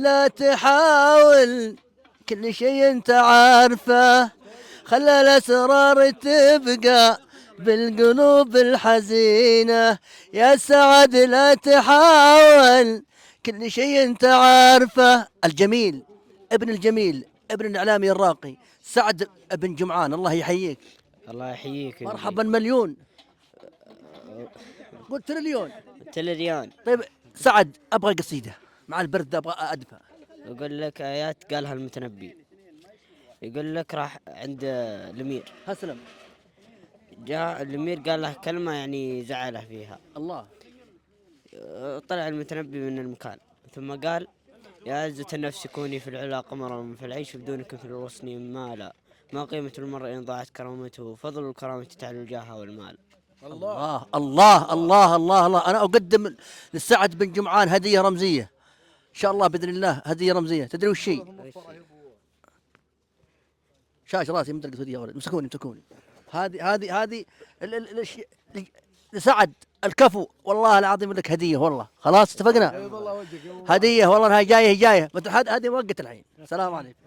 لا تحاول كل شيء انت عارفه، خلى الاسرار تبقى بالقلوب الحزينة. يا سعد لا تحاول كل شيء انت عارفه. الجميل ابن الجميل ابن الاعلامي الراقي سعد بن جمعان، الله يحييك. الله يحييك. مرحبا مليون، قلت تريليون. تلريان. طيب سعد ابغى قصيده مع البرد ابغى ادفى. يقول لك آيات قالها المتنبي. يقول لك راح عند الأمير، هسلم. جاء الأمير قال له كلمة يعني زعله فيها. الله. طلع المتنبي من المكان ثم قال: يا عزة النفس كوني في العلا قمرا، فالعيش بدونك في الوصن مالا، ما قيمة المرء إن ضاعت كرامته، فضل الكرامة تعلو الجاه والمال. الله الله الله الله الله. أنا أقدم لسعد بن جمعان هدية رمزية إن شاء الله بإذن الله، هدية رمزية. تدري وش هي؟ شاش راسي مدرق هدية يا ولد، مسكوني. هذه لسعد الكفو، والله العظيم لك هدية والله. خلاص اتفقنا؟ هدية والله، هاي جاية. هذه وقت الحين. السلام عليكم.